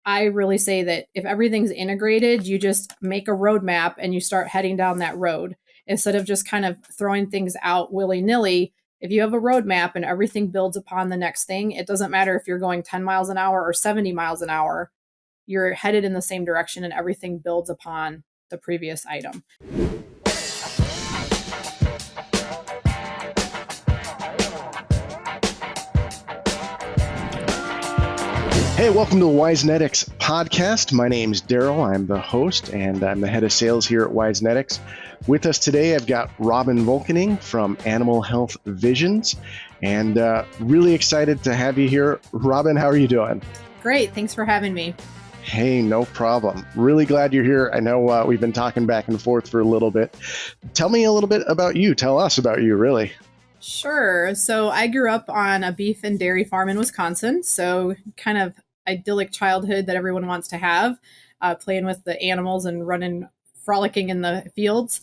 I really say that if everything's integrated, you just make a roadmap and you start heading down that road instead of just kind of throwing things out willy nilly. If you have a roadmap and everything builds upon the next thing, it doesn't matter if you're going 10 miles an hour or 70 miles an hour, you're headed in the same direction and everything builds upon the previous item. Hey, welcome to the Wisenetix Podcast. My name's Daryl. I'm the host, and I'm the head of sales here at Wisenetix. With us today, I've got Robyn Volkening from Animal Health Visions, and really excited to have you here. Robyn, how are you doing? Great. Thanks for having me. Hey, no problem. Really glad you're here. I know we've been talking back and forth for a little bit. Tell me a little bit about you. Tell us about you, really. Sure. So I grew up on a beef and dairy farm in Wisconsin. So kind of idyllic childhood that everyone wants to have, playing with the animals and frolicking in the fields.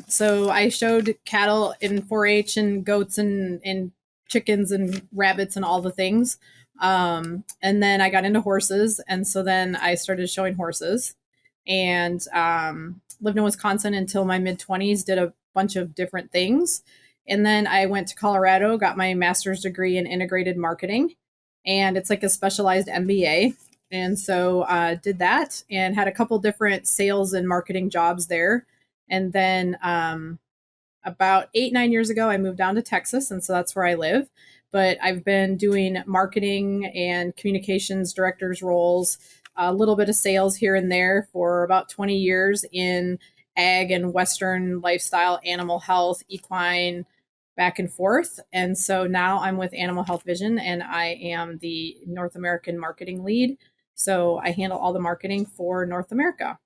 So I showed cattle in 4-H and goats and chickens and rabbits and all the things. And then I got into horses. And so then I started showing horses and lived in Wisconsin until my mid-20s, did a bunch of different things. And then I went to Colorado, got my master's degree in integrated marketing, and it's like a specialized MBA. And so did that and had a couple different sales and marketing jobs there. And then about 8-9 years ago, I moved down to Texas, and so that's where I live. But I've been doing marketing and communications directors roles, a little bit of sales here and there for about 20 years in ag and Western lifestyle, animal health, equine, back and forth. And so now I'm with Animal Health Vision and I am the North American marketing lead. So I handle all the marketing for North America.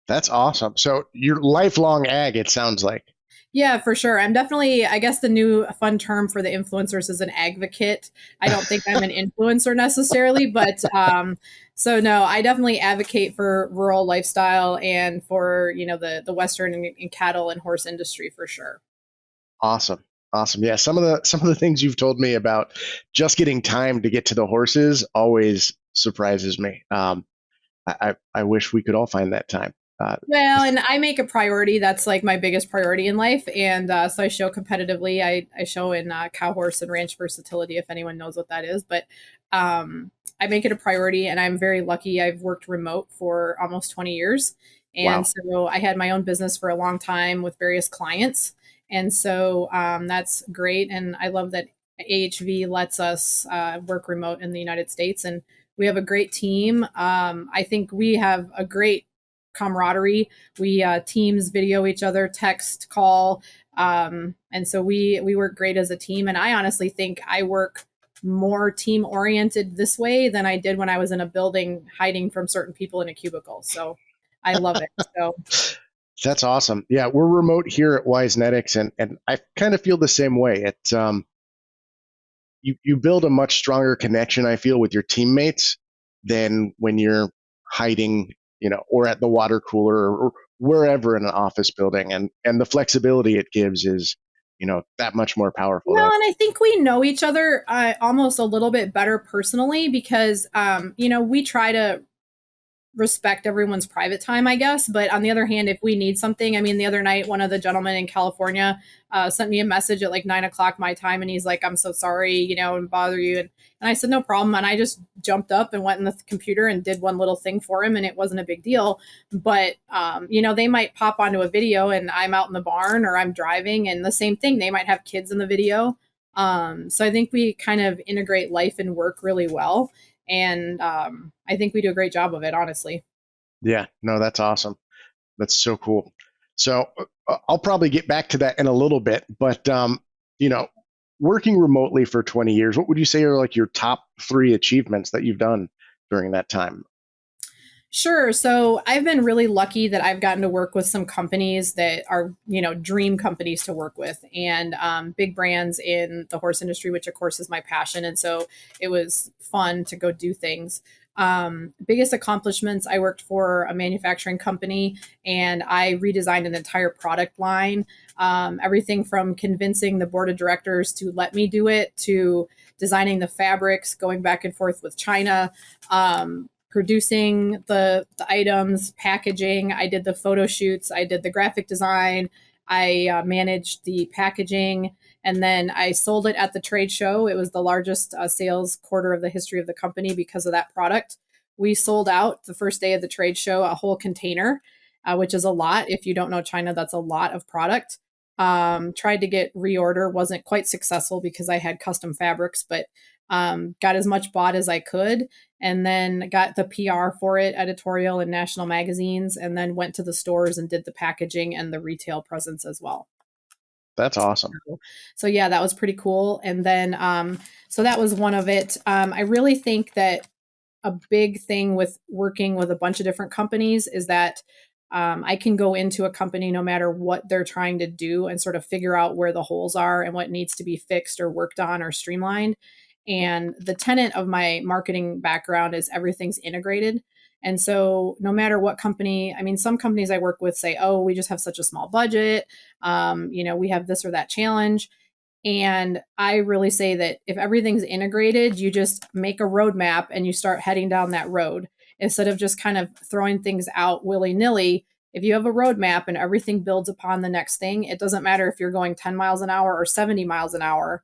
That's awesome. So you're lifelong ag, it sounds like. Yeah, for sure. I'm definitely, I guess the new fun term for the influencers is an advocate. I don't think I'm an influencer necessarily, but so no, I definitely advocate for rural lifestyle and for, the Western and cattle and horse industry for sure. Awesome. Yeah, some of the things you've told me about just getting time to get to the horses always surprises me. I wish we could all find that time. Well, and I make a priority. That's like my biggest priority in life. And so I show competitively. I show in cow, horse, and ranch versatility, if anyone knows what that is. But I make it a priority, and I'm very lucky. I've worked remote for almost 20 years. And Wow. So I had my own business for a long time with various clients. And so that's great. And I love that AHV lets us work remote in the United States. And we have a great team. I think we have a great camaraderie. We Teams video each other, text, call. And so we work great as a team. And I honestly think I work more team oriented this way than I did when I was in a building hiding from certain people in a cubicle. So I love it. So That's awesome. Yeah, we're remote here at Wisenetix, and I kind of feel the same way. It's you build a much stronger connection, I feel, with your teammates than when you're hiding, or at the water cooler or wherever in an office building. And the flexibility it gives is, that much more powerful. Well, and I think we know each other almost a little bit better personally because, we try to respect everyone's private time, I guess. But on the other hand, if we need something, the other night, one of the gentlemen in California sent me a message at like 9 o'clock my time. And he's like, I'm so sorry, and bother you. And I said, no problem. And I just jumped up and went in the computer and did one little thing for him. And it wasn't a big deal. But, they might pop onto a video and I'm out in the barn or I'm driving and the same thing. They might have kids in the video. So I think we kind of integrate life and work really well. And I think we do a great job of it, honestly. Yeah, no, that's awesome. That's so cool. So I'll probably get back to that in a little bit, but working remotely for 20 years, what would you say are like your top 3 achievements that you've done during that time? Sure. So I've been really lucky that I've gotten to work with some companies that are, dream companies to work with and big brands in the horse industry, which of course is my passion. And so it was fun to go do things. Biggest accomplishments, I worked for a manufacturing company and I redesigned an entire product line. Everything from convincing the board of directors to let me do it to designing the fabrics, going back and forth with China, producing the items, packaging. I did the photo shoots. I did the graphic design. I managed the packaging. And then I sold it at the trade show. It was the largest sales quarter of the history of the company because of that product. We sold out the first day of the trade show a whole container, which is a lot. If you don't know China, that's a lot of product. Tried to get reorder, wasn't quite successful because I had custom fabrics, but got as much bought as I could, and then got the PR for it, editorial and national magazines, and then went to the stores and did the packaging and the retail presence as well. That's awesome. So yeah, that was pretty cool. And then, so that was one of it. I really think that a big thing with working with a bunch of different companies is that I can go into a company no matter what they're trying to do and sort of figure out where the holes are and what needs to be fixed or worked on or streamlined. And the tenet of my marketing background is everything's integrated. And so no matter what company, I mean, some companies I work with say, oh, we just have such a small budget. We have this or that challenge. And I really say that if everything's integrated, you just make a roadmap and you start heading down that road instead of just kind of throwing things out willy-nilly. If you have a roadmap and everything builds upon the next thing, it doesn't matter if you're going 10 miles an hour or 70 miles an hour,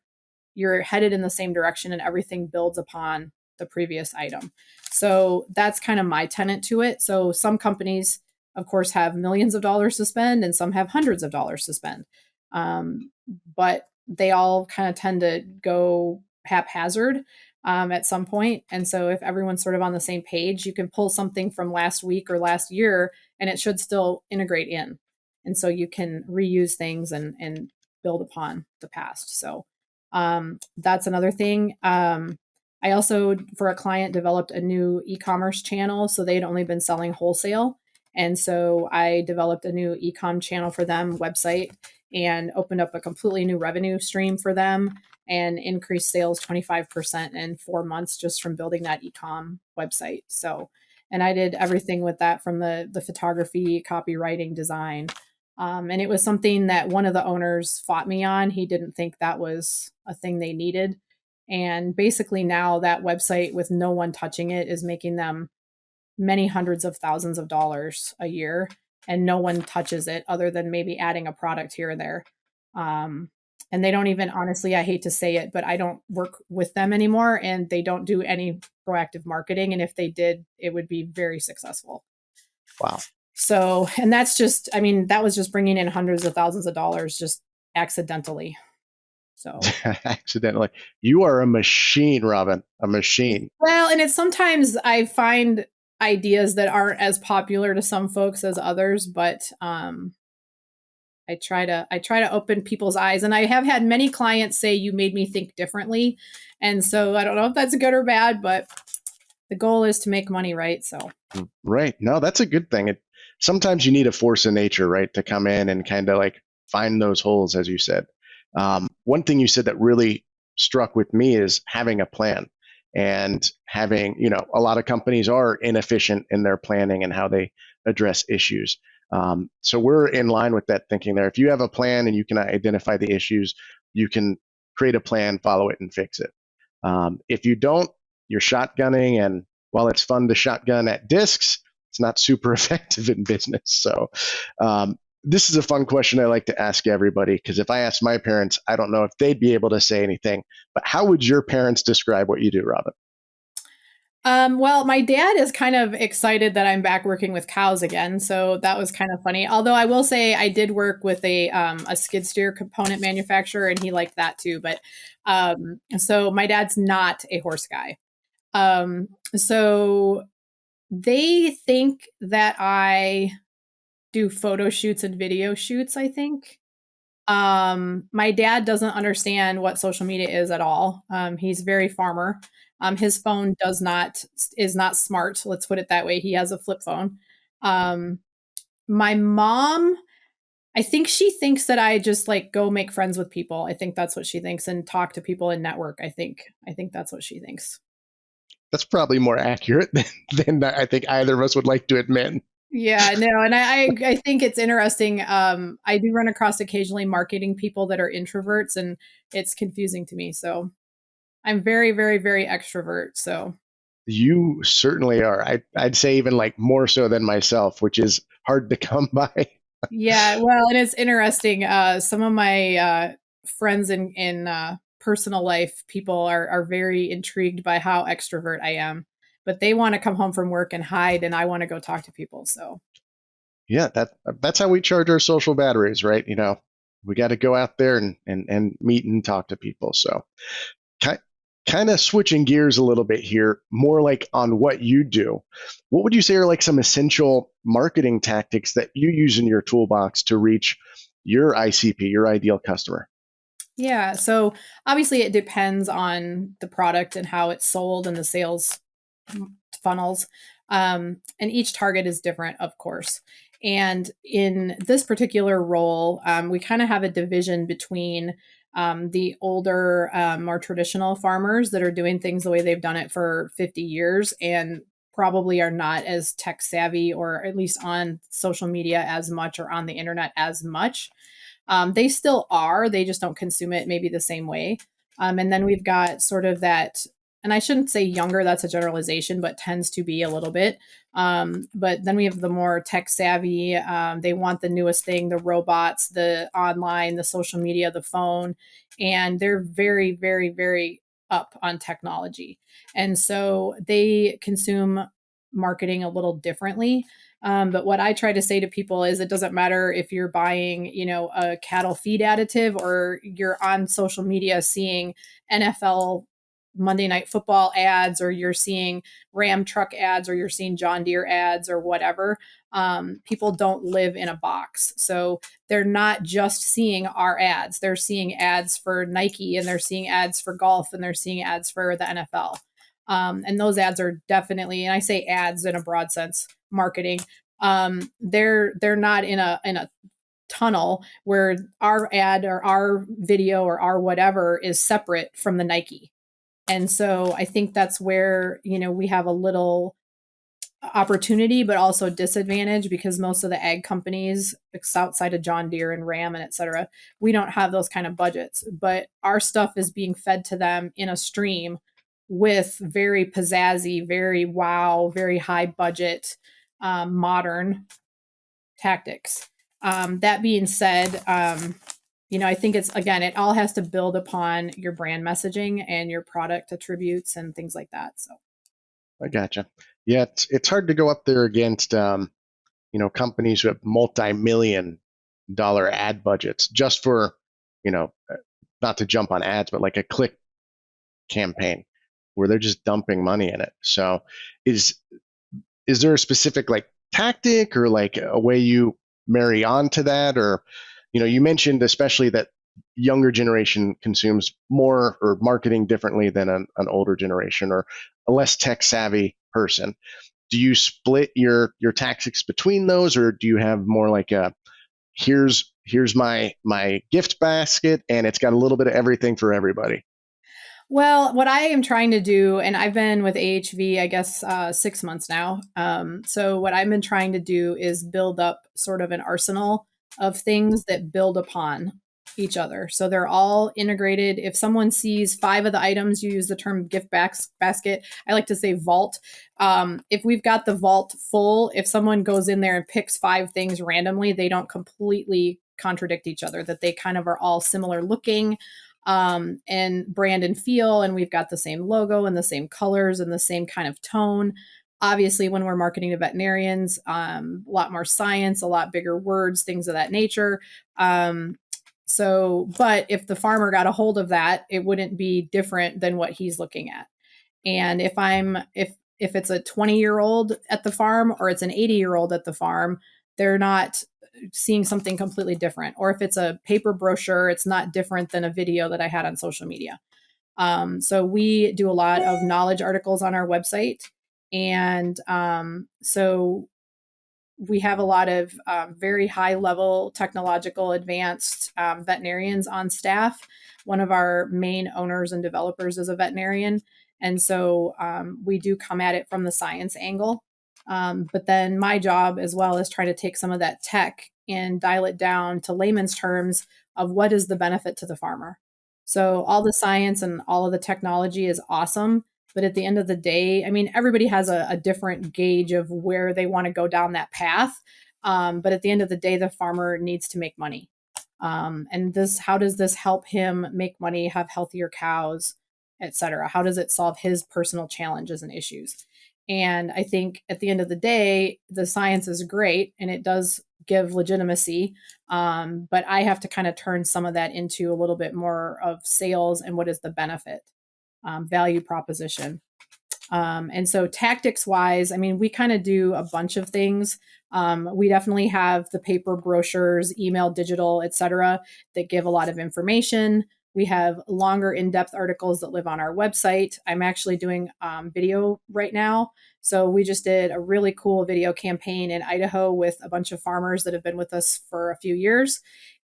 you're headed in the same direction and everything builds upon the previous item. So that's kind of my tenet to it. So some companies, of course, have millions of dollars to spend and some have hundreds of dollars to spend. But they all kind of tend to go haphazard at some point. And so if everyone's sort of on the same page, you can pull something from last week or last year and it should still integrate in. And so you can reuse things and build upon the past. So that's another thing. I also, for a client, developed a new e-commerce channel. So they'd only been selling wholesale. And so I developed a new e-com channel for them, website, and opened up a completely new revenue stream for them and increased sales 25% in 4 months just from building that e-com website. So, and I did everything with that from the photography, copywriting, design. And it was something that one of the owners fought me on. He didn't think that was a thing they needed. And basically now that website with no one touching it is making them many hundreds of thousands of dollars a year, and no one touches it other than maybe adding a product here or there. And they don't even, honestly, I hate to say it, but I don't work with them anymore and they don't do any proactive marketing. And if they did, it would be very successful. Wow. So, and that's just, I mean, that was just bringing in hundreds of thousands of dollars just accidentally. So accidentally. You are a machine, Robyn, a machine. Well, and it's sometimes I find ideas that aren't as popular to some folks as others, but I try to open people's eyes. And I have had many clients say, you made me think differently. And so I don't know if that's good or bad, but the goal is to make money, right? So right. No, that's a good thing. Sometimes you need a force of nature, right, to come in and kind of like find those holes, as you said. One thing you said that really struck with me is having a plan and having, a lot of companies are inefficient in their planning and how they address issues. So we're in line with that thinking there. If you have a plan and you can identify the issues, you can create a plan, follow it, and fix it. If you don't, you're shotgunning. And while it's fun to shotgun at discs, it's not super effective in business. So this is a fun question I like to ask everybody, because if I ask my parents, I don't know if they'd be able to say anything. But how would your parents describe what you do, Robyn? Well, my dad is kind of excited that I'm back working with cows again. So that was kind of funny. Although I will say I did work with a skid steer component manufacturer and he liked that too. But so my dad's not a horse guy. So they think that I do photo shoots and video shoots, I think. My dad doesn't understand what social media is at all. He's very farmer. His phone is not smart. Let's put it that way. He has a flip phone. My mom, I think she thinks that I just like go make friends with people. I think that's what she thinks, and talk to people and network. I think that's what she thinks. That's probably more accurate than I think either of us would like to admit. Yeah, no, and I think it's interesting. I do run across occasionally marketing people that are introverts, and it's confusing to me. So I'm very, very, very extrovert. So You certainly are. I'd say even like more so than myself, which is hard to come by. yeah, well, and it's interesting. Some of my friends in personal life, people are very intrigued by how extrovert I am, but they want to come home from work and hide, and I want to go talk to people. So Yeah, that's how we charge our social batteries, right? We got to go out there and meet and talk to people. So ki- kind of switching gears a little bit here, more like on what you do. What would you say are like some essential marketing tactics that you use in your toolbox to reach your ICP, your ideal customer? yeah, so obviously it depends on the product and how it's sold and the sales funnels. And each target is different, of course. And in this particular role, we kind of have a division between the older, more traditional farmers that are doing things the way they've done it for 50 years and probably are not as tech savvy or at least on social media as much or on the internet as much. They still are, they just don't consume it maybe the same way. And then we've got sort of that, and I shouldn't say younger, that's a generalization, but tends to be a little bit. But then we have the more tech savvy. They want the newest thing, the robots, the online, the social media, the phone, and they're very, very, very up on technology. And so they consume marketing a little differently. But what I try to say to people is it doesn't matter if you're buying, a cattle feed additive or you're on social media seeing NFL Monday Night Football ads, or you're seeing Ram truck ads, or you're seeing John Deere ads, or whatever. People don't live in a box. So they're not just seeing our ads. They're seeing ads for Nike, and they're seeing ads for golf, and they're seeing ads for the NFL. And those ads are definitely, and I say ads in a broad sense, marketing. They're not in a tunnel where our ad or our video or our whatever is separate from the Nike. And so I think that's where, we have a little opportunity, but also disadvantage, because most of the ag companies outside of John Deere and Ram and et cetera, we don't have those kind of budgets, but our stuff is being fed to them in a stream with very pizzazzy, very wow, very high budget, modern tactics. That being said, I think it's, again, it all has to build upon your brand messaging and your product attributes and things like that. So I gotcha. Yeah, it's hard to go up there against companies who have multi-million dollar ad budgets just for, you know, not to jump on ads, but like a click campaign where they're just dumping money in it. So is is there a specific like tactic or like a way you marry on to that? Or you mentioned especially that younger generation consumes more or marketing differently than an older generation or a less tech savvy person. Do you split your tactics between those, or do you have more like a here's my gift basket and it's got a little bit of everything for everybody? well, what I am trying to do, and I've been with AHV, I guess, 6 months now. So what I've been trying to do is build up sort of an arsenal of things that build upon each other. So they're all integrated. If someone sees 5 of the items, you use the term basket. I like to say vault. If we've got the vault full, if someone goes in there and picks 5 things randomly, they don't completely contradict each other, that they kind of are all similar looking, and brand and feel, and we've got the same logo and the same colors and the same kind of tone. Obviously, when we're marketing to veterinarians, a lot more science, a lot bigger words, things of that nature. But if the farmer got a hold of that, it wouldn't be different than what he's looking at. And if it's a 20-year-old at the farm or it's an 80-year-old at the farm, they're not seeing something completely different. Or if it's a paper brochure, it's not different than a video that I had on social media. So we do a lot of knowledge articles on our website. And so we have a lot of very high level technological advanced veterinarians on staff. One of our main owners and developers is a veterinarian. And so we do come at it from the science angle. But then my job as well is trying to take some of that tech and dial it down to layman's terms of what is the benefit to the farmer. So all the science and all of the technology is awesome. But at the end of the day, I mean, everybody has a different gauge of where they want to go down that path. But at the end of the day, the farmer needs to make money. And how does this help him make money, have healthier cows, et cetera? How does it solve his personal challenges and issues? And I think at the end of the day, the science is great and it does give legitimacy. But I have to kind of turn some of that into a little bit more of sales and what is the benefit, value proposition. And so tactics wise, I mean, we kind of do a bunch of things. We definitely have the paper brochures, email, digital, et cetera, that give a lot of information. We have longer in-depth articles that live on our website. I'm actually doing video right now. So we just did a really cool video campaign in Idaho with a bunch of farmers that have been with us for a few years.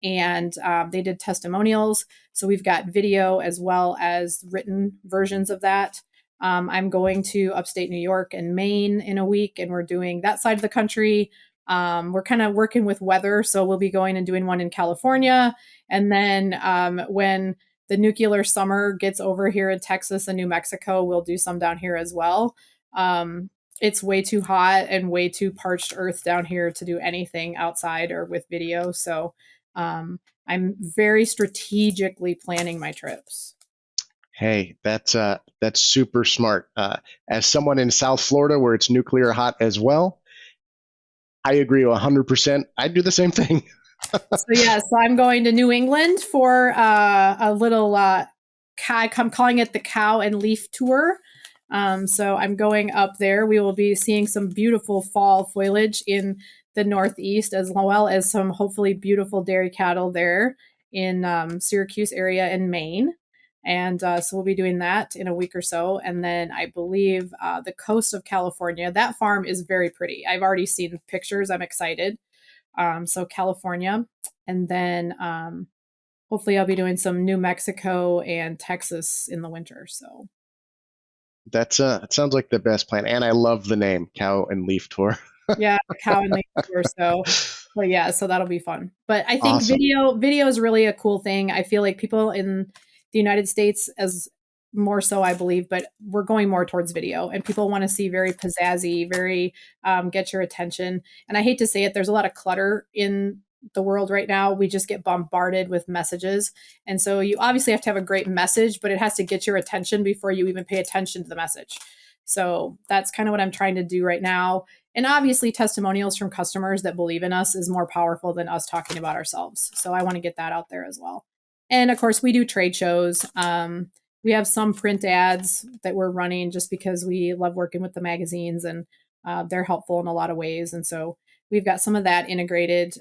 And they did testimonials. So we've got video as well as written versions of that. I'm going to upstate New York and Maine in a week, and we're doing that side of the country. We're kind of working with weather, so we'll be going and doing one in California. And then when the nuclear summer gets over here in Texas and New Mexico, we'll do some down here as well. It's way too hot and way too parched earth down here to do anything outside or with video. So I'm very strategically planning my trips. Hey, that's super smart. As someone in South Florida where it's nuclear hot as well, I agree 100%. I'd do the same thing. So I'm going to New England for a little, I'm calling it the cow and leaf tour. So I'm going up there. We will be seeing some beautiful fall foliage in the Northeast, as well as some hopefully beautiful dairy cattle there in Syracuse area in Maine. And so we'll be doing that in a week or so. And then I believe the coast of California, that farm is very pretty. I've already seen pictures. I'm excited. So California. And then hopefully I'll be doing some New Mexico and Texas in the winter. So it sounds like the best plan. And I love the name, Cow and Leaf Tour. Yeah, cow and leaf tour. But yeah, so that'll be fun. But I think Awesome. video is really a cool thing. I feel like people in the United States, as more so, I believe, but we're going more towards video, and people want to see very pizzazzy, very get your attention. And I hate to say it, there's a lot of clutter in the world right now. We just get bombarded with messages. And so you obviously have to have a great message, but it has to get your attention before you even pay attention to the message. So that's kind of what I'm trying to do right now. And obviously testimonials from customers that believe in us is more powerful than us talking about ourselves. So I want to get that out there as well. And of course we do trade shows. We have some print ads that we're running just because we love working with the magazines, and they're helpful in a lot of ways. And so we've got some of that integrated.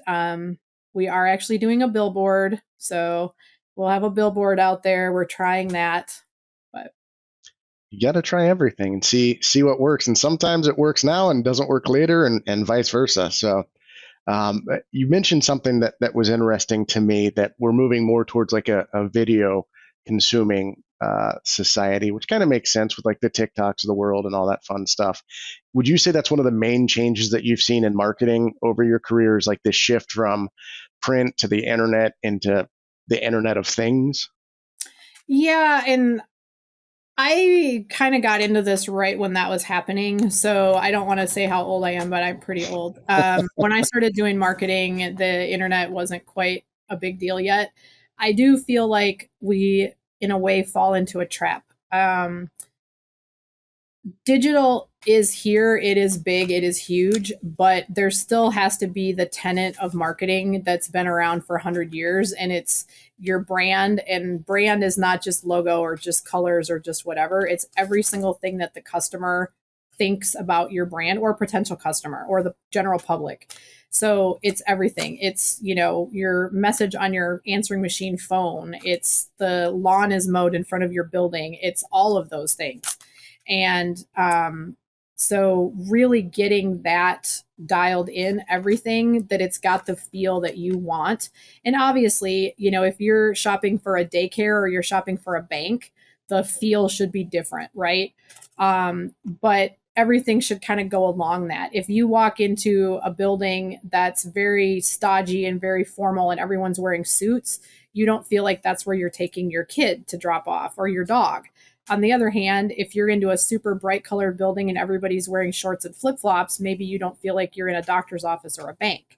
We are actually doing a billboard. So we'll have a billboard out there. We're trying that. But you got to try everything and see what works. And sometimes it works now and doesn't work later, and vice versa. So you mentioned something that was interesting to me, that we're moving more towards like a video consuming society, which kind of makes sense with like the TikToks of the world and all that fun stuff. Would you say that's one of the main changes that you've seen in marketing over your career, is like this shift from print to the internet into the Internet of Things? yeah, and I kind of got into this right when that was happening. So I don't want to say how old I am, but I'm pretty old. When I started doing marketing, the internet wasn't quite a big deal yet. I do feel like we, in a way, fall into a trap. Digital is here. It is big. It is huge, but there still has to be the tenet of marketing that's been around for 100 years. And it's your brand, and brand is not just logo or just colors or just whatever. It's every single thing that the customer thinks about your brand, or potential customer, or the general public. So it's everything. It's, your message on your answering machine phone. It's the lawn is mowed in front of your building. It's all of those things. And so really getting that dialed in, everything, that it's got the feel that you want. And obviously, if you're shopping for a daycare or you're shopping for a bank, the feel should be different, right? But everything should kind of go along that. If you walk into a building that's very stodgy and very formal and everyone's wearing suits, you don't feel like that's where you're taking your kid to drop off or your dog. On the other hand, if you're into a super bright colored building and everybody's wearing shorts and flip-flops, maybe you don't feel like you're in a doctor's office or a bank.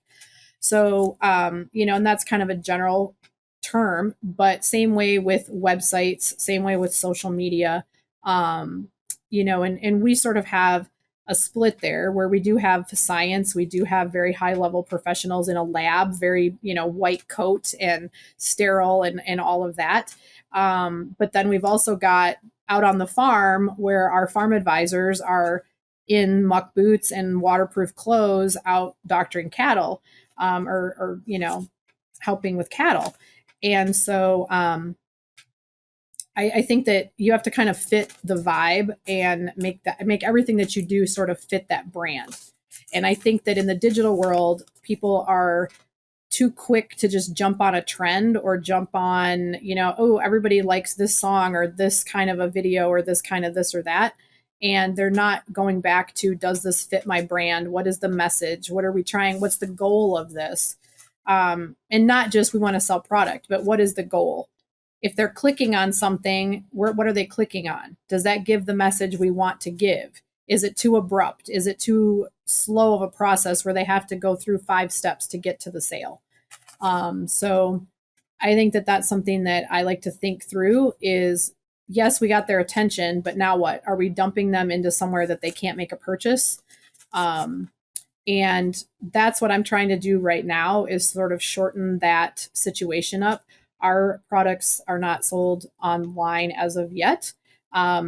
So, and that's kind of a general term, but same way with websites, same way with social media, and we sort of have a split there where we do have science, we do have very high level professionals in a lab, very, white coat and sterile and all of that. But then we've also got out on the farm where our farm advisors are in muck boots and waterproof clothes out doctoring cattle, or helping with cattle. And so I think that you have to kind of fit the vibe and make everything that you do sort of fit that brand. And I think that in the digital world, people are too quick to just jump on a trend or jump on, everybody likes this song or this kind of a video or this kind of this or that. And they're not going back to, does this fit my brand? What is the message? What are we trying? What's the goal of this? And not just we want to sell product, but what is the goal? If they're clicking on something, what are they clicking on? Does that give the message we want to give? Is it too abrupt? Is it too slow of a process where they have to go through 5 steps to get to the sale? So I think that that's something that I like to think through is, yes, we got their attention, but now what? Are we dumping them into somewhere that they can't make a purchase? And that's what I'm trying to do right now is sort of shorten that situation up. Our products are not sold online as of yet.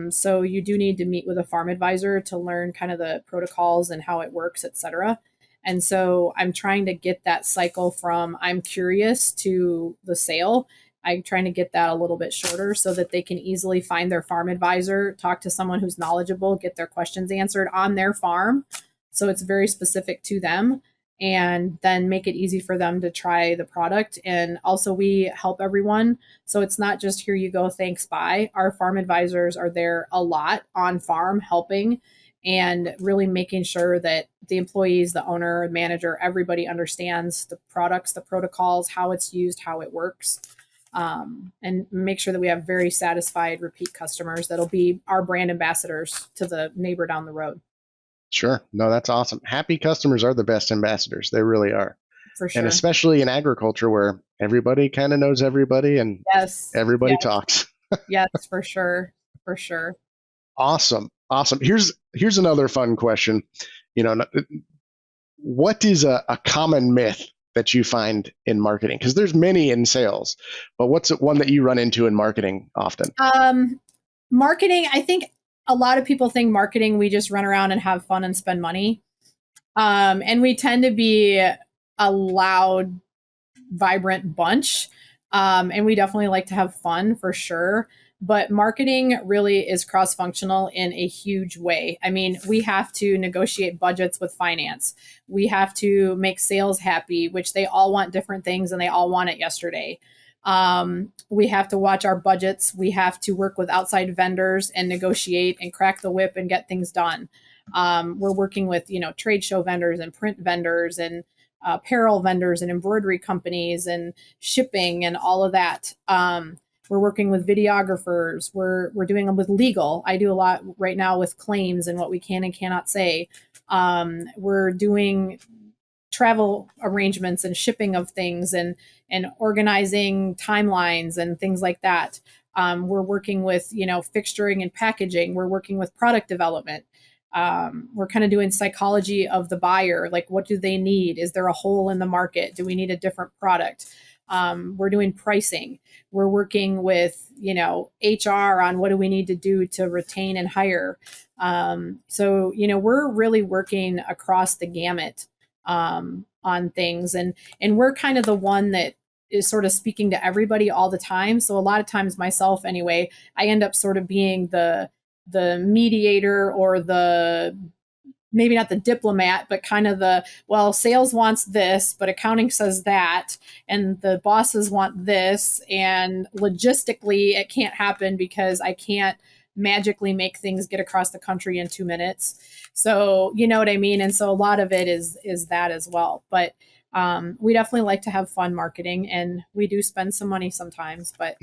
So you do need to meet with a farm advisor to learn kind of the protocols and how it works, et cetera. And so I'm trying to get that cycle from I'm curious to the sale. I'm trying to get that a little bit shorter so that they can easily find their farm advisor, talk to someone who's knowledgeable, get their questions answered on their farm. So it's very specific to them, and then make it easy for them to try the product. And also we help everyone. So it's not just here you go, thanks, bye. Our farm advisors are there a lot on farm helping and really making sure that the employees, the owner, manager, everybody understands the products, the protocols, how it's used, how it works. And make sure that we have very satisfied repeat customers that'll be our brand ambassadors to the neighbor down the road. Sure. No, that's awesome. Happy customers are the best ambassadors. They really are. For sure. And especially in agriculture where everybody kind of knows everybody and everybody talks. Yes, for sure. For sure. Awesome. Here's another fun question. What is a common myth that you find in marketing? Because there's many in sales, but what's one that you run into in marketing often? Marketing, I think a lot of people think marketing, we just run around and have fun and spend money. And we tend to be a loud, vibrant bunch. And we definitely like to have fun for sure. But marketing really is cross-functional in a huge way. I mean, we have to negotiate budgets with finance. We have to make sales happy, which they all want different things and they all want it yesterday. We have to watch our budgets. We have to work with outside vendors and negotiate and crack the whip and get things done. We're working with, trade show vendors and print vendors and apparel vendors and embroidery companies and shipping and all of that. We're working with videographers. We're doing them with legal. I do a lot right now with claims and what we can and cannot say. We're doing travel arrangements and shipping of things and organizing timelines and things like that. We're working with, fixturing and packaging. We're working with product development. We're kind of doing psychology of the buyer. Like, what do they need? Is there a hole in the market? Do we need a different product? We're doing pricing. We're working with, HR on what do we need to do to retain and hire. So, we're really working across the gamut on things. And we're kind of the one that is sort of speaking to everybody all the time. So a lot of times myself anyway, I end up sort of being the mediator or maybe not the diplomat, but kind of sales wants this, but accounting says that, and the bosses want this, and logistically it can't happen because I can't magically make things get across the country in 2 minutes. So, you know what I mean? And so a lot of it is that as well. But We definitely like to have fun marketing, and we do spend some money sometimes, but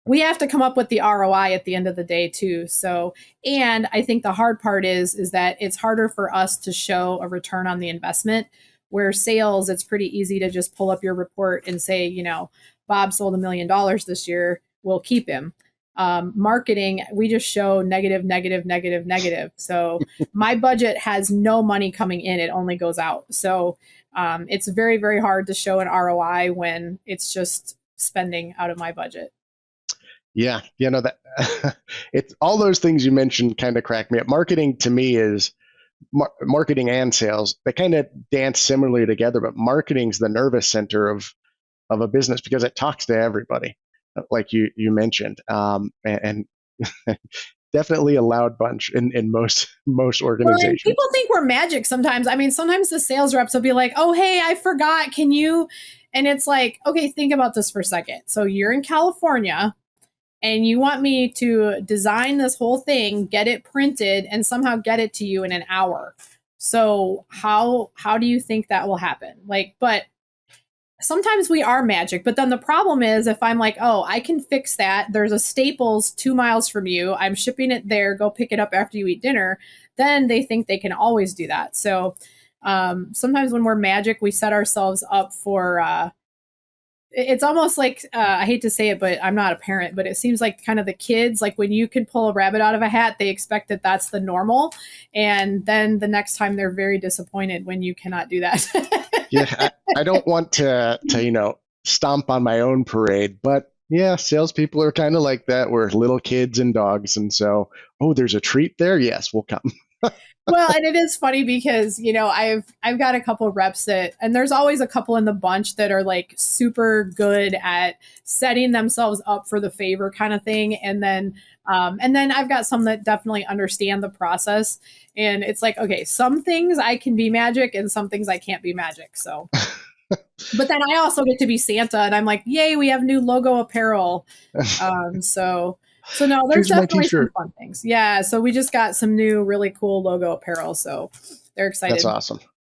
we have to come up with the ROI at the end of the day too. So, and I think the hard part is that it's harder for us to show a return on the investment. Where sales, it's pretty easy to just pull up your report and say, Bob sold $1 million this year, we'll keep him. Marketing, we just show negative, negative, negative, negative. So my budget has no money coming in; it only goes out. So it's very, very hard to show an ROI when it's just spending out of my budget. Yeah, that it's all those things you mentioned kind of crack me up. Marketing to me is marketing and sales. They kind of dance similarly together, but marketing's the nervous center of a business because it talks to everybody, like you mentioned, and definitely a loud bunch in most organizations. Well, people think we're magic sometimes. I mean, sometimes the sales reps will be like, "Oh, hey, I forgot. Can you?" And it's like, okay, think about this for a second. So you're in California, and you want me to design this whole thing, get it printed, and somehow get it to you in an hour. So how do you think that will happen? But sometimes we are magic, but then the problem is if I'm like, oh, I can fix that. There's a Staples 2 miles from you. I'm shipping it there. Go pick it up after you eat dinner. Then they think they can always do that. So sometimes when we're magic, we set ourselves up for it's almost like I hate to say it, but I'm not a parent, but it seems like kind of the kids, like when you can pull a rabbit out of a hat, they expect that that's the normal. And then the next time they're very disappointed when you cannot do that. Yeah, I don't want to stomp on my own parade, but yeah, salespeople are kind of like that. We're little kids and dogs, and so there's a treat there. Yes, we'll come. Well, and it is funny because, I've got a couple of reps and there's always a couple in the bunch that are like super good at setting themselves up for the favor kind of thing. And then I've got some that definitely understand the process. And it's like, okay, some things I can be magic and some things I can't be magic. So, but then I also get to be Santa and I'm like, yay, we have new logo apparel. So no, there's Here's my definitely some T-shirt. fun things. Yeah, so we just got some new really cool logo apparel, so they're excited.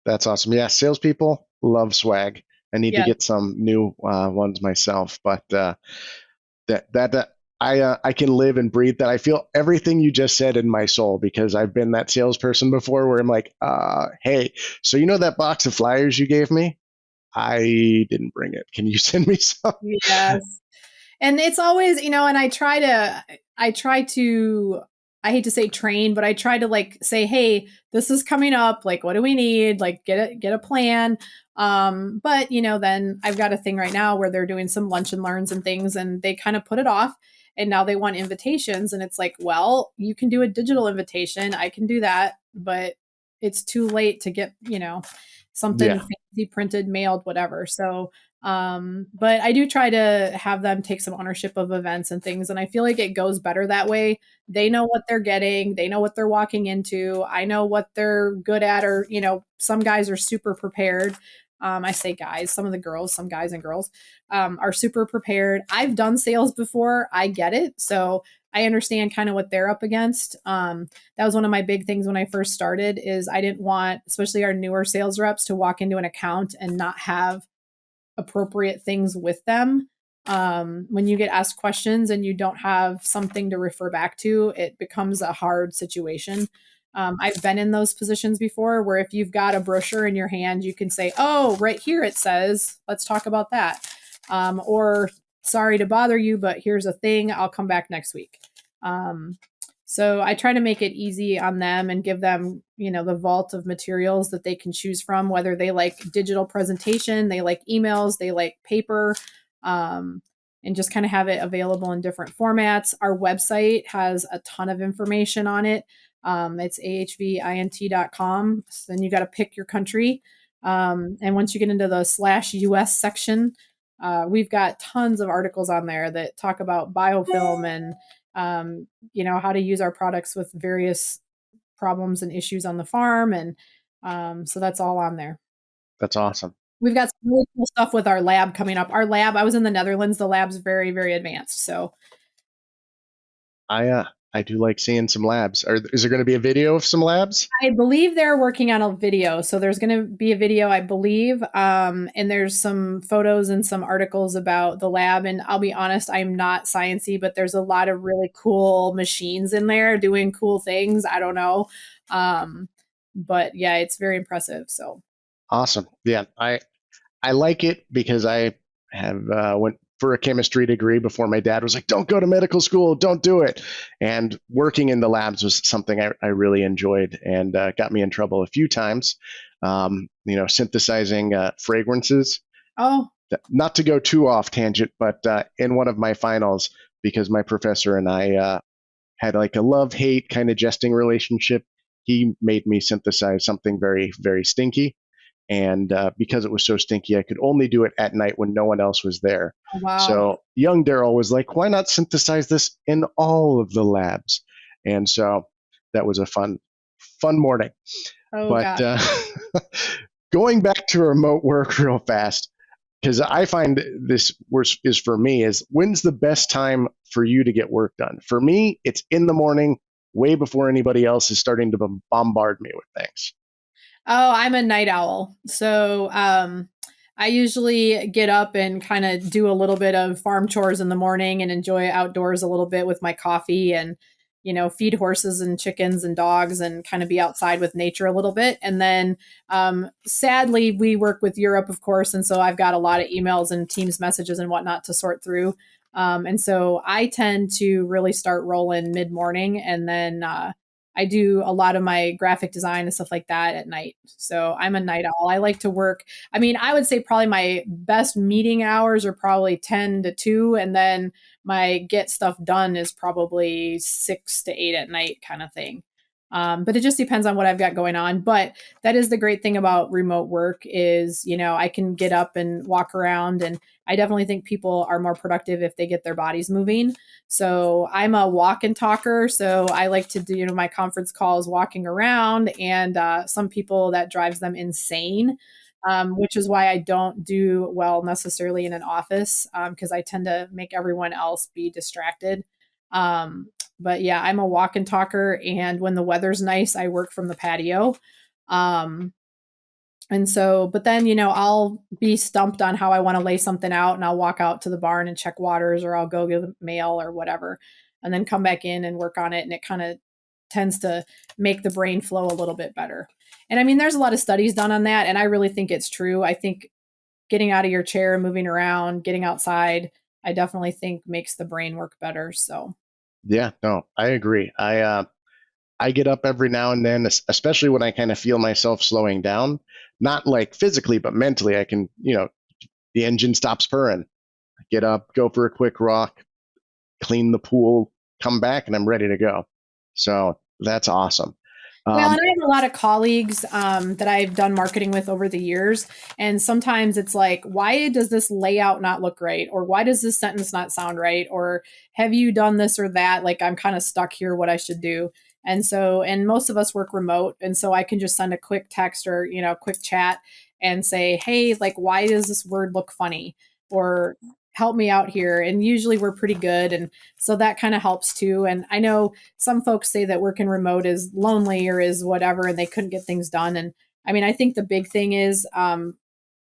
That's awesome. Yeah, salespeople love swag. I need to get some new ones myself, but I can live and breathe that. I feel everything you just said in my soul because I've been that salesperson before where I'm like, hey, so that box of flyers you gave me? I didn't bring it. Can you send me some? Yes. And it's always, and I try to, I hate to say train, but I try to like say, hey, this is coming up. Like, what do we need? Like, get a plan. But then I've got a thing right now where they're doing some lunch and learns and things, and they kind of put it off. And now they want invitations, and it's like, well, you can do a digital invitation. I can do that, but it's too late to get, something fancy printed, mailed, whatever. So, but I do try to have them take some ownership of events and things. And I feel like it goes better that way. They know what they're getting. They know what they're walking into. I know what they're good at, or, some guys are super prepared. I say guys, some of the girls, some guys and girls, are super prepared. I've done sales before. I get it. So I understand kind of what they're up against. That was one of my big things when I first started is I didn't want, especially our newer sales reps, to walk into an account and not have appropriate things with them. When you get asked questions and you don't have something to refer back to, it becomes a hard situation. I've been in those positions before where if you've got a brochure in your hand, you can say, oh, right here it says, let's talk about that. Or sorry to bother you, but here's a thing. I'll come back next week. So I try to make it easy on them and give them, the vault of materials that they can choose from, whether they like digital presentation, they like emails, they like paper, and just kind of have it available in different formats. Our website has a ton of information on it. It's ahvint.com. So then you got to pick your country. And once you get into the /US section, we've got tons of articles on there that talk about biofilm and how to use our products with various problems and issues on the farm. And so that's all on there. That's awesome. We've got some really cool stuff with our lab coming up. Our lab, I was in the Netherlands. The lab's very, very advanced. So I do like seeing some labs. Is there going to be a video of some labs? I believe they're working on a video. So there's going to be a video, I believe. And there's some photos and some articles about the lab. And I'll be honest, I'm not sciencey, but there's a lot of really cool machines in there doing cool things. I don't know. Um, but yeah, it's very impressive. So Awesome. Yeah, I like it because I have went for a chemistry degree before my dad was like, "Don't go to medical school, don't do it." And working in the labs was something I really enjoyed and got me in trouble a few times. Synthesizing fragrances. oh, Not to go too off tangent, but in one of my finals, because my professor and I had like a love-hate kind of jesting relationship, he made me synthesize something very, very stinky. And because it was so stinky, I could only do it at night when no one else was there. wow. So young Daryl was like, why not synthesize this in all of the labs? And so that was a fun morning. Oh But gosh. going back to remote work real fast, because I find this is for me is when's the best time for you to get work done? For me, it's in the morning, way before anybody else is starting to bombard me with things. Oh, I'm a night owl. So I usually get up and kind of do a little bit of farm chores in the morning and enjoy outdoors a little bit with my coffee and, feed horses and chickens and dogs and kind of be outside with nature a little bit. And then sadly, we work with Europe, of course. And so I've got a lot of emails and Teams messages and whatnot to sort through. And so I tend to really start rolling mid morning and then I do a lot of my graphic design and stuff like that at night. So I'm a night owl. I like to work. I mean, I would say probably my best meeting hours are probably 10 to 2. And then my get stuff done is probably 6 to 8 at night kind of thing. But it just depends on what I've got going on. But that is the great thing about remote work is, I can get up and walk around. And I definitely think people are more productive if they get their bodies moving. So I'm a walk and talker. So I like to do, my conference calls walking around, and some people that drives them insane, which is why I don't do well necessarily in an office because I tend to make everyone else be distracted. Um, but yeah, I'm a walk and talker. And when the weather's nice, I work from the patio. Um, and so, but then, I'll be stumped on how I want to lay something out and I'll walk out to the barn and check waters or I'll go get mail or whatever and then come back in and work on it. And it kind of tends to make the brain flow a little bit better. And I mean, there's a lot of studies done on that. And I really think it's true. I think getting out of your chair, moving around, getting outside, I definitely think makes the brain work better. So, Yeah, no, I agree. I get up every now and then, especially when I kind of feel myself slowing down, not like physically, but mentally. I can, the engine stops purring. I get up, go for a quick walk, clean the pool, come back, and I'm ready to go. So that's awesome. well, and I have a lot of colleagues that I've done marketing with over the years. And sometimes it's like, why does this layout not look right? Or why does this sentence not sound right? Or have you done this or that? Like, I'm kind of stuck here, what I should do. And so, and most of us work remote. And so I can just send a quick text or, quick chat and say, hey, like, why does this word look funny? Or help me out here. And usually we're pretty good. And so that kind of helps too. And I know some folks say that working remote is lonely or is whatever, and they couldn't get things done. And I mean, I think the big thing is I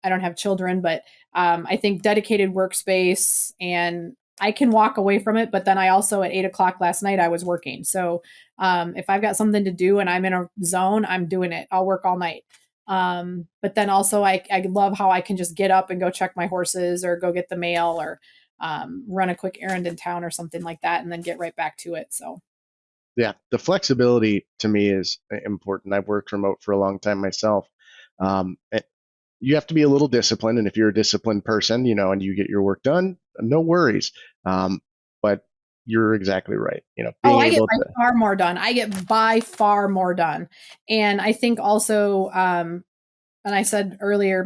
don't have children, but I think dedicated workspace and I can walk away from it. But then I also at 8 o'clock last night, I was working. So if I've got something to do and I'm in a zone, I'm doing it. I'll work all night. But then also I love how I can just get up and go check my horses or go get the mail or run a quick errand in town or something like that and then get right back to it. So Yeah, the flexibility to me is important. I've worked remote for a long time myself. You have to be a little disciplined, and if you're a disciplined person, and you get your work done, no worries. But you're exactly right. oh, Being I get able by to. far more done. I get by far more done. And I think also, and I said earlier,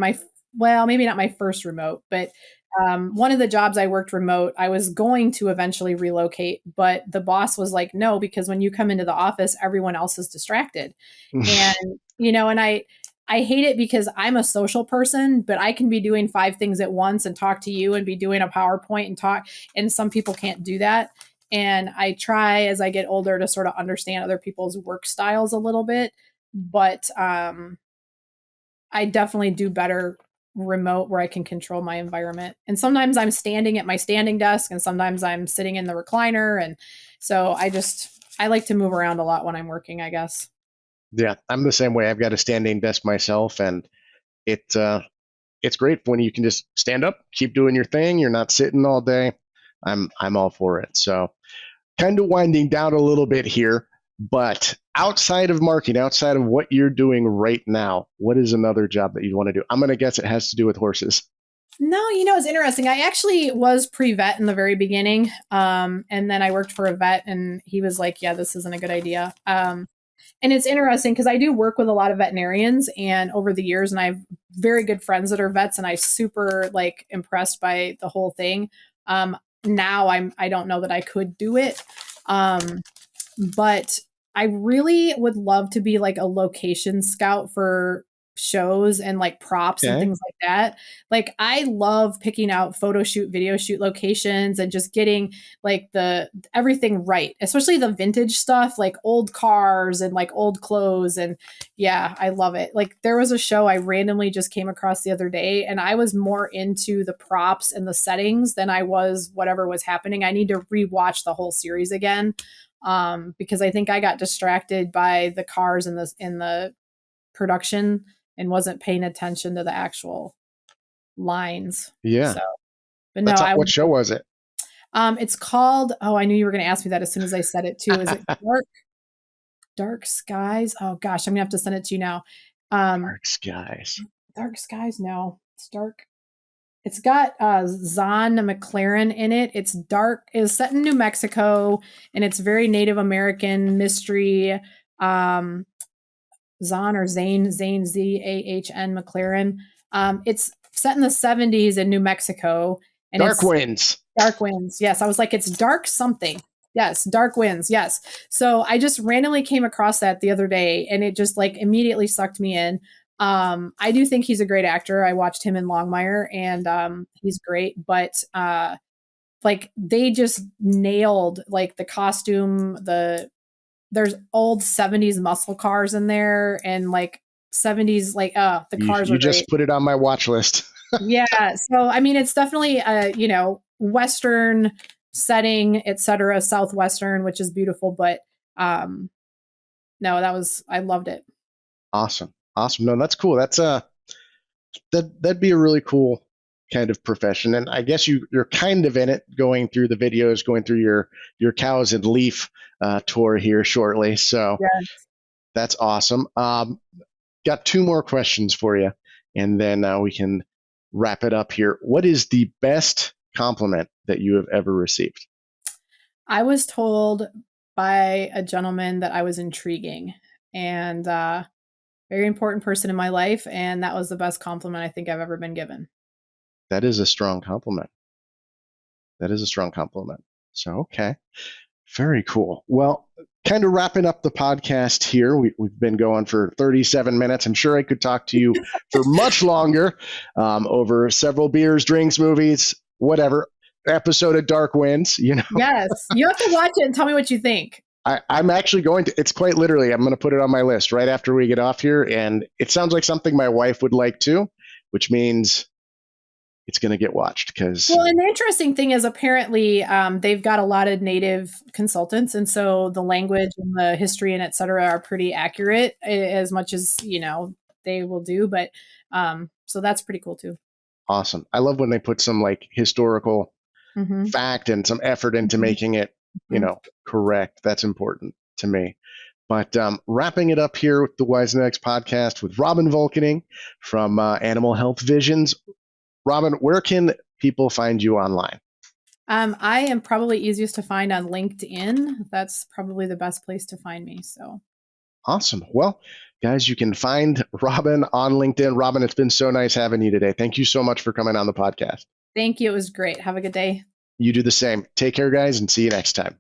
well, maybe not my first remote, but one of the jobs I worked remote, I was going to eventually relocate, but the boss was like, no, because when you come into the office, everyone else is distracted. And, and I hate it because I'm a social person, but I can be doing 5 things at once and talk to you and be doing a PowerPoint and talk. And some people can't do that. And I try as I get older to sort of understand other people's work styles a little bit. But I definitely do better remote where I can control my environment. And sometimes I'm standing at my standing desk and sometimes I'm sitting in the recliner. And so I like to move around a lot when I'm working, I guess. Yeah, I'm the same way. I've got a standing desk myself, and it's great when you can just stand up, keep doing your thing. You're not sitting all day. I'm all for it. So kind of winding down a little bit here, but outside of marketing, outside of what you're doing right now, what is another job that you want to do? I'm going to guess it has to do with horses. No, it's interesting. I actually was pre-vet in the very beginning. And then I worked for a vet and he was like, yeah, this isn't a good idea. And it's interesting because I do work with a lot of veterinarians and over the years, and I have very good friends that are vets and I'm super like impressed by the whole thing. Now I don't know that I could do it. But I really would love to be like a location scout for shows and like props and things like that. Like I love picking out photo shoot, video shoot locations and just getting like everything right, especially the vintage stuff, like old cars and like old clothes. And yeah, I love it. Like there was a show I randomly just came across the other day and I was more into the props and the settings than I was whatever was happening. I need to rewatch the whole series again. Because I think I got distracted by the cars in the production and wasn't paying attention to the actual lines. Yeah. So, but no, what show was it? It's called, I knew you were going to ask me that as soon as I said it too. Is it Dark Skies? Oh gosh, I'm gonna have to send it to you now. Dark Skies. Dark Skies? No, it's dark. It's got Zahn McLaren in it. It's dark. It's set in New Mexico, and it's very Native American mystery. Zahn or Zane Zahn McLaren. It's set in the 70s in New Mexico. And Dark Winds. Dark Winds. Yes, I was like, it's dark something. Yes, Dark Winds. Yes. So I just randomly came across that the other day, and it just like immediately sucked me in. I do think he's a great actor. I watched him in Longmire and he's great, but like they just nailed like the costume, there's old 70s muscle cars in there and like 70s, like the cars you are just great. Put it on my watch list. Yeah. So I mean it's definitely Western setting, etc., Southwestern, which is beautiful, but no, I loved it. Awesome. No, that's cool. That's that'd be a really cool kind of profession. And I guess you're kind of in it, going through the videos, going through your cows and leaf tour here shortly. So yes. That's awesome. Got two more questions for you, and then we can wrap it up here. What is the best compliment that you have ever received? I was told by a gentleman that I was intriguing and very important person in my life. And that was the best compliment I think I've ever been given. That is a strong compliment. So, okay. Very cool. Well, kind of wrapping up the podcast here. We've been going for 37 minutes. I'm sure I could talk to you for much longer over several beers, drinks, movies, whatever. Episode of Dark Winds, Yes. You have to watch it and tell me what you think. I'm actually going to, it's quite literally, I'm going to put it on my list right after we get off here. And it sounds like something my wife would like too, which means it's going to get watched. Well, and the interesting thing is apparently they've got a lot of native consultants. And so the language and the history and et cetera are pretty accurate as much as, they will do. But so that's pretty cool too. Awesome. I love when they put some like historical fact and some effort into making it, correct. That's important to me. But wrapping it up here with the Wisenetix Podcast with Robyn Volkening from Animal Health Visions. Robyn, where can people find you online? I am probably easiest to find on LinkedIn. That's probably the best place to find me. So awesome. Well, guys, you can find Robyn on LinkedIn. Robyn, it's been so nice having you today. Thank you so much for coming on the podcast. Thank you. It was great. Have a good day. You do the same. Take care, guys, and see you next time.